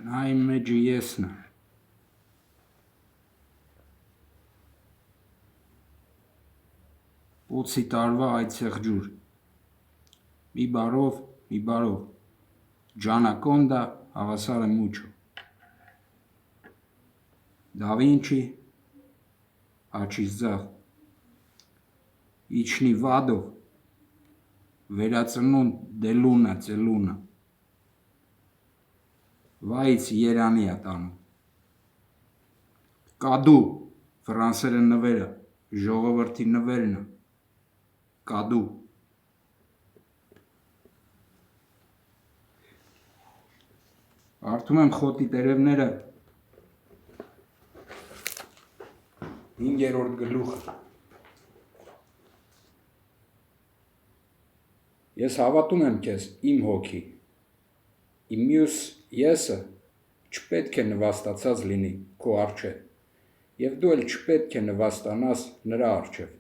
Նա իմ մեջը եսն է։ Պոցի տարվա այցեղ ջուր։ Mi barov, Gianaconda հավասար է mucho։ Da Vinci, աչիզձավ։ Իջնի վադով, վերածնուն դելունա ծելունա։ Վայից երանի է տանում։ Կադու, ֆրանսերը նվերը, ժողովրդի նվերն է։ Կադու։ Արդում եմ խոտի տերևները 5-րդ գլուխը։ Ես հավատում եմ քեզ, իմ հոգի, իմ մյուս եսը չպետք է նվաստացած լինի քո առջև, և դու էլ չպետք է նվաստանաս նրա առջև։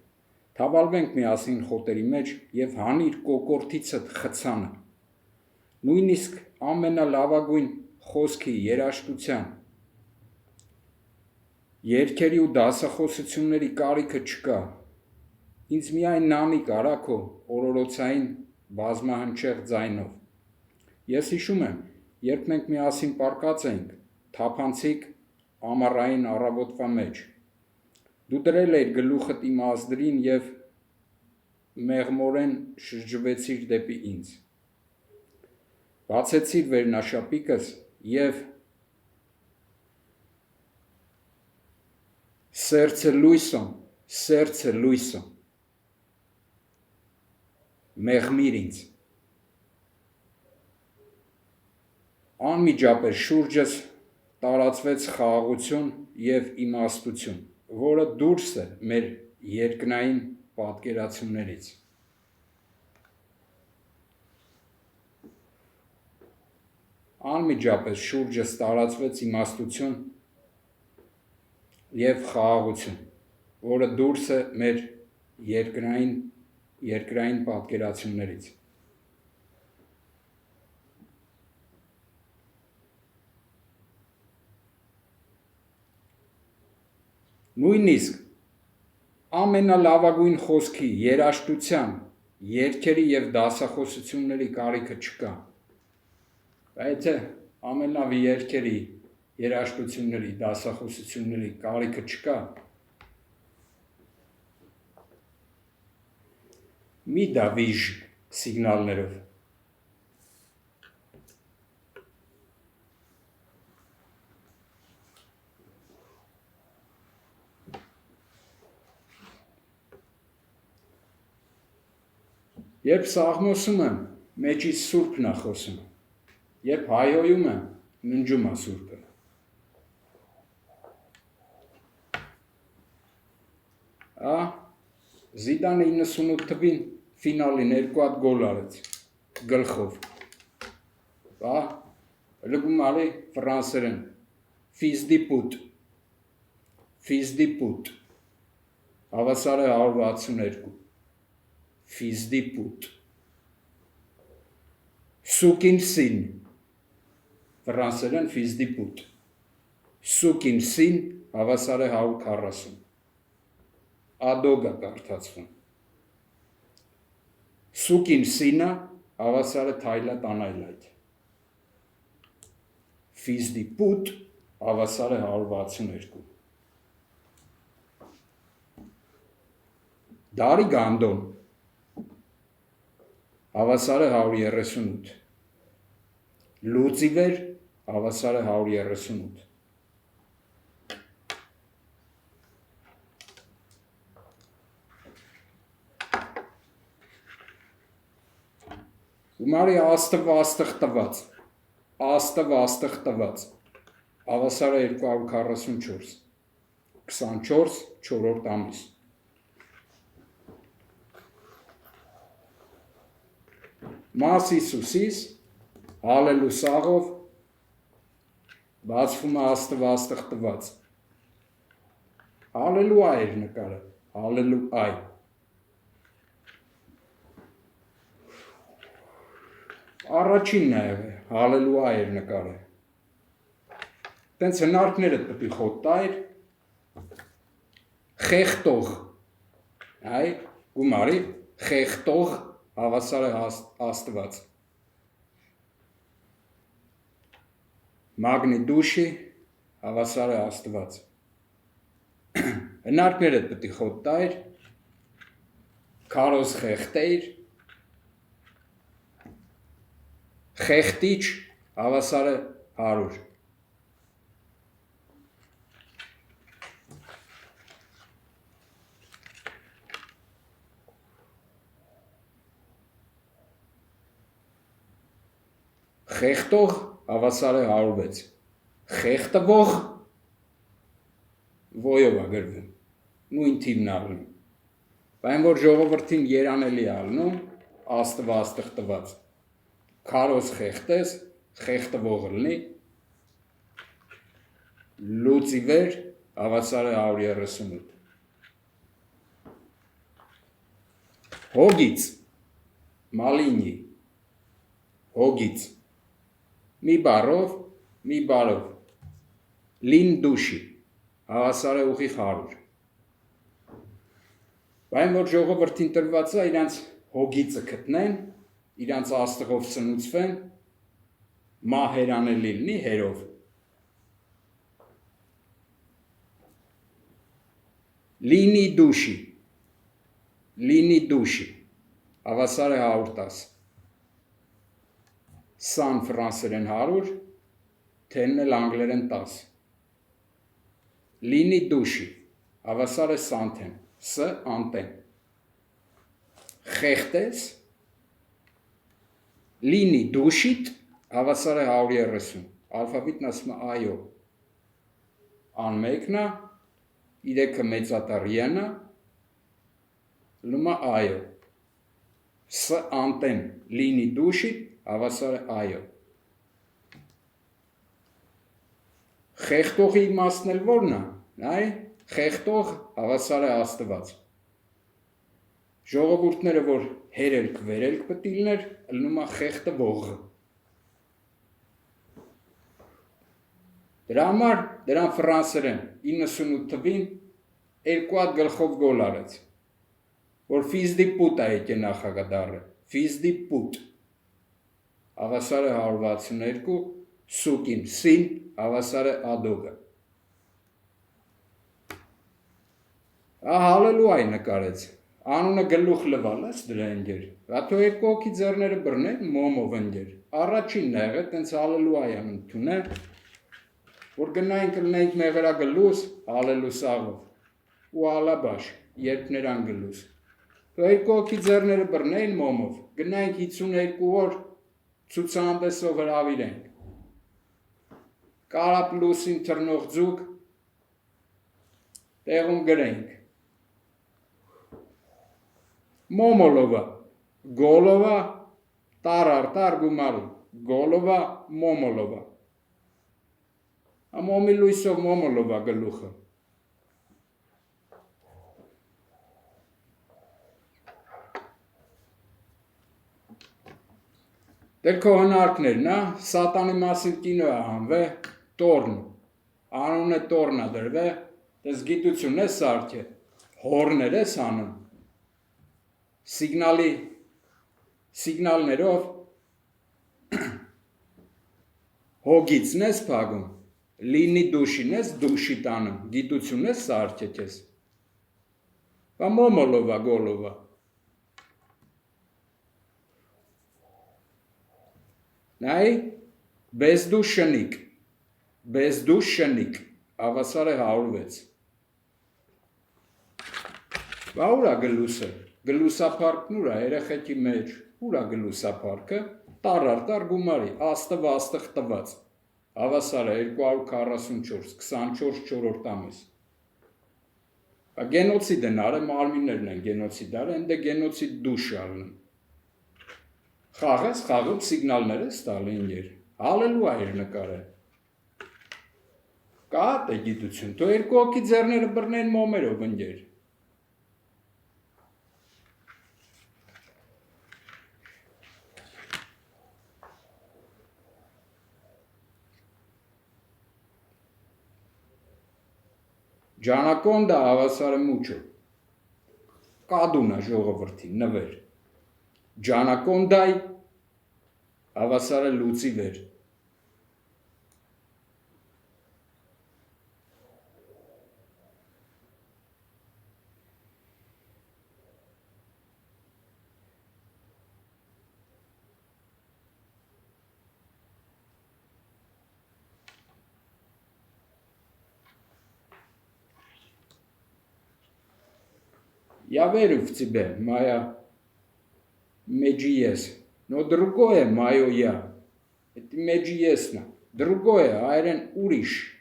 Թավալվենք միասին խոտերի մեջ և հանիր կոկորդիցդ խցանը, նույնիսկ ամենալավագույն խոսքի երաժշտության, երգերի ու դասախոսությունների կարիքը չկա, ինձ միայն նանի կարա քո օրորոցային բազմահնչեղ ձայնով։ Ես հիշում եմ, երբ մենք միասին պառկած էինք թափանցիկ ամառային առավոտվա մեջ, դու դրել էիր գլուխդ իմ ազդրին և մեղմորեն շրջվեցիր դեպի ինձ, բացեցիր վերնաշապիկս և սերցը լույսը, մեղմիր ինձ։ Անմիջապես շուրջս տարածվեց խաղաղություն և իմաստություն, որը դուրս է մեր երկնային պատկերացումներից։ Անմիջապես շուրջս տարածվեց իմաստություն և խաղաղություն, որը դուրս է մեր երկրային պատկերացումներից։ Նույնիսկ ամենալավագույն խոսքի, երաժշտության, երգերի և դասախոսությունների կարիքը չկա։ Եթե ամենլավ երգերի, երաժշտությունների, դասախոսությունների կարիքը չկա, մի դավիժ սիգնալներով։ Երբ սաղմոսում եմ, մեջից սուրբն է խոսում, երբ հայհոյում եմ, ննջում է սուրբը։ Զիդանը 98 թվին ֆինալին 2 հատ գոլ արեց, գլխով։ Լգում արի ֆրանսերեն, fils de pute, հավասար է 162, fils de pute, սուկին սին, ֆրանսերեն fils de pute, սուկին սին, հավասար է 140, ադոգ է կարդացվում, սուկին սինը, հավասար է թայլա տանայլայթ, fils de pute, հավասար է 162, դարի գանդոն, հավասար է 138, լուծիվեր, հավասար է 138, Գումարի աստղ տված, հավասար է 244, 24 չորրորդ ամիս, Մաս Իսուսիս, հալելուսաղով, բացվում է աստղ տված, հալելուա էր նկարը, հալելուայ, առաջինն է եղել, հալելուա էր նկարը, տենց հնարքները պտի խոտտայր, խեղտող, այ, գումարի, խեղտող հավասար է Աստված, մագնիդուշի հավասար է Աստված, հնարքները պտի խոտտայր, քարոզ խեղտեիր, խեղտիչ հավասար է 100, խեղտող հավասար է 106, խեղտվող ոյով է գրվում, նույն թիվն ալնում, բայց որ ժողովրդին երանելի ալնում, Աստված տղտված, քարոզ խեղտես, խեղտվող լնի, լուծիվեր հավասար է 138, հոգից, մալինի, հոգից, մի բարով, մի բարով, լին դուշի, հավասար է ուղիղ 100, բայց որ ժողովրդին տրված է իրանց հոգիցը գտնեն, իրանց աստղով սնուցվեն, մահերանելի լինի հերով, լինի դուշի, հավասար է 110, սան ֆրանսերեն 100, թենն էլ անգլերեն 10, լինի դուշի, հավասար է սանթեն, ս անտեն, խեղտես, լինի դուշիտ, հավասար է 130, ալֆաբիտն ասում է այո, անմեկնա, իրեքը մեծատառիանա, լում է այո, ս անտեն, լինի դուշիտ, հավասար է այո, խեղտողի իմաստն էլ որն է, այ, խեղտող հավասար է Աստված, ժողովուրդները, որ հերելք վերելք պտիլներ, լնում է խեղտվող, դրա համար, դրան ֆրանսերեն 98 թվին, 2 հատ գլխով գոլ արեց, որ ֆիզդի պուտ է եկե նախագադարը, ֆիզդի պուտ, հավասար է 162, սուկին, սին, հավասար է ադոգը, հալելույա նկարեց, անունը գլուխ լվալ ես դրա ընգեր, հատո 2 հոգի ձեռները բռնել, մոմով ընգեր, առաջինն է եղել, տենց հալելույան ընդունե, որ գնայինք լնենք մեղերա գլուս, հալելու սաղով, ու հալաբաշ, երբ նրան գլուս, 2 հոգի ձեռները բռնել մոմով, գնայինք 52 օր ցուցահանդեսով հրավիրենք, կարապ լուսին թռնող ձուկ, տեղում գրենք, Մոմոլովա, Գոլովա, տարարտար գումարի, Գոլովա, Մոմոլովա, ամոմի լույսով Մոմոլովա գլուխը, դեր քո հնարքներն է, սատանի մասին կինո է հանվե, տորն, անուն է տորն է դրվե, դες գիտություն է սարքե, հորներ ես անում, սիգնալներով հոգիցն ես պագում, լինի դուշին ես դուշի տանում, գիտություն ես սարքեք ես, վա մոմոլովա գոլովա, նայ, բեզդու շնիկ, հավասար է 106, վա ուրա գլուսը, գլուսապարկն ուրա երեխեքի մեջ, ուրա գլուսապարկը, տարարտար գումարի, աստղ տված, հավասար է 244, 24 չորորդ ամիս, գենոցիդն արը, մարմիններն են գենոցիդ արը, ընդ է գենոցիդ դուշ ալնում, խաղ ես, խաղում սիգնալներ ես տալի ինգեր, հալելու այր նկար է, կատ է գիտություն, թո 2 հոգի ձեռները բռնեն մոմերով ընգեր, Ջանակոնդա հավասարը մուչո։ Կադունա ժողովրդի նվեր։ Ջանակոնդայ հավասարը լուծի վեր։ Я верю в тебя, моя Меджиес, но другое мое я. Это Меджиесна. Другое, айрен уриш.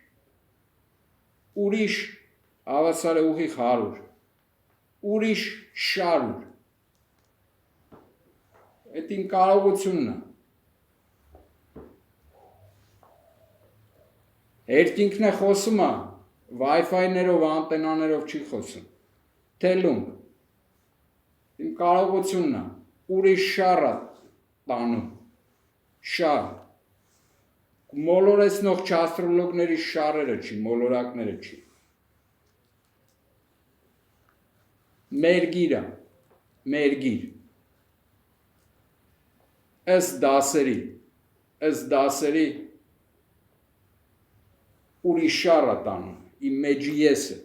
Уриш, авасаре ухի խարուր։ Ուրիշ շարուր։ Այդ իմ կարողությունն է։ Երկինքն է խոսում է, Wi-Fi-ներով, անտենաներով չի խոսում։ Թելում։ Իմ կարողությունն է, ուրիշ շառ է տանում, շառ, մոլորեցնող չաստրոլոգների շառերը չի, մոլորակները չի, մերգիր է, մերգիր, ըստ դասերի, ուրիշ շառ է տանում, իմ մեջի եսը,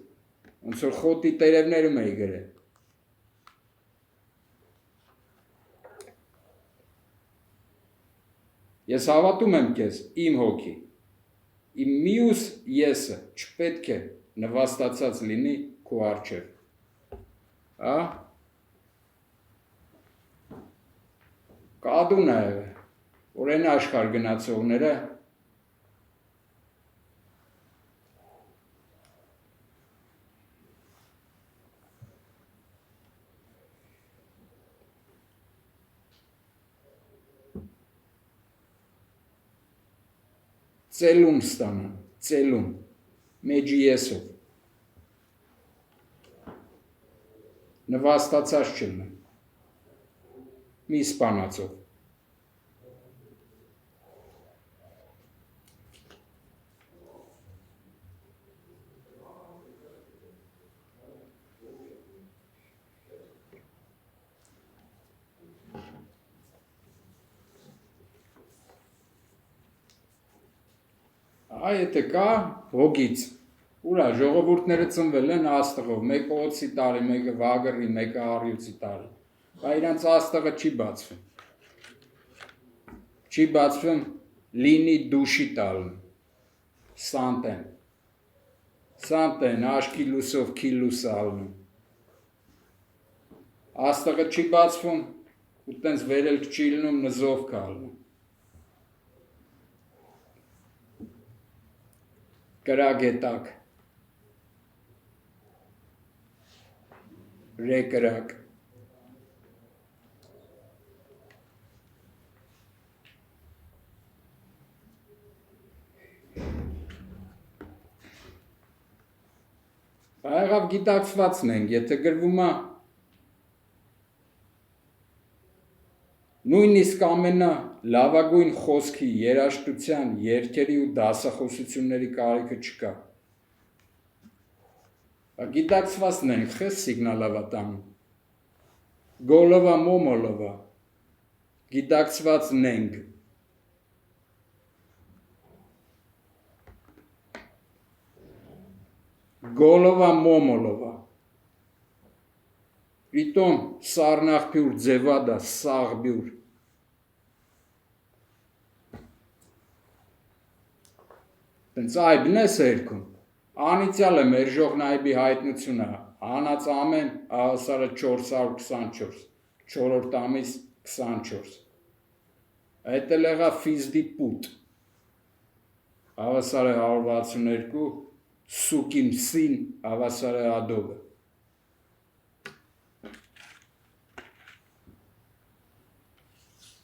ոնց որ խոտի տերևներում էի գրել, Ես հավատում եմ քեզ, իմ հոգի, իմ մյուս եսը չպետք է նվաստացած լինի քո առջև, կադուն է եղել, որ են աշխարհ գնացողները Ծելում ստանան, ծելում, մեջի եսով, նվաստացած չլնեն, մի սպանացով, Եթե կա հոգից, ուրա ժողովուրդները ծնվել են աստղով, մեկը օծի տարի, մեկը վագրի, մեկը առյուծի տարի, բա իրանց աստղը չի բացվում, լինի դուշի տալն, սանտեն, աշկի լուսով քիլ լուս ալնում, աստղը չի բացվում, ու տենց վերելք չի լնում, նզով կալնում, Կրագետակ, ռեկրակ, Աղավ գիտակցվածն ենք, եթե գրվում է նույնիսկ ամենա լավագույն խոսքի, երաժշտության, երգերի ու դասախոսությունների կարիքը չկա։ Գիտակցվածն ենք, խես սիգնալավա տանում։ Գոլովա մոմոլովա, գիտակցվածն ենք։ Գոլովա մոմոլովա։ Պիտոմ սառնախբյուր ձևադա սաղբյուր։ Տենց այբն ես երգում, անիցյալ է մեր ժողնայբի հայտնությունը, հանած ամեն ահասարը 424, 4-րդ ամիս 24, այդ էլ եղա ֆիզդի պուտ, հավասարը 162, սուկիմ սին հավասարը ադովը,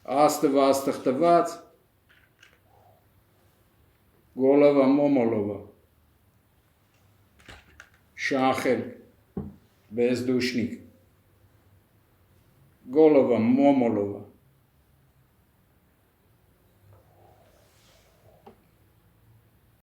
աստղտված, գոլովա մոմոլովա, շանխել, բեզդուշնիկ, գոլովա մոմոլովա,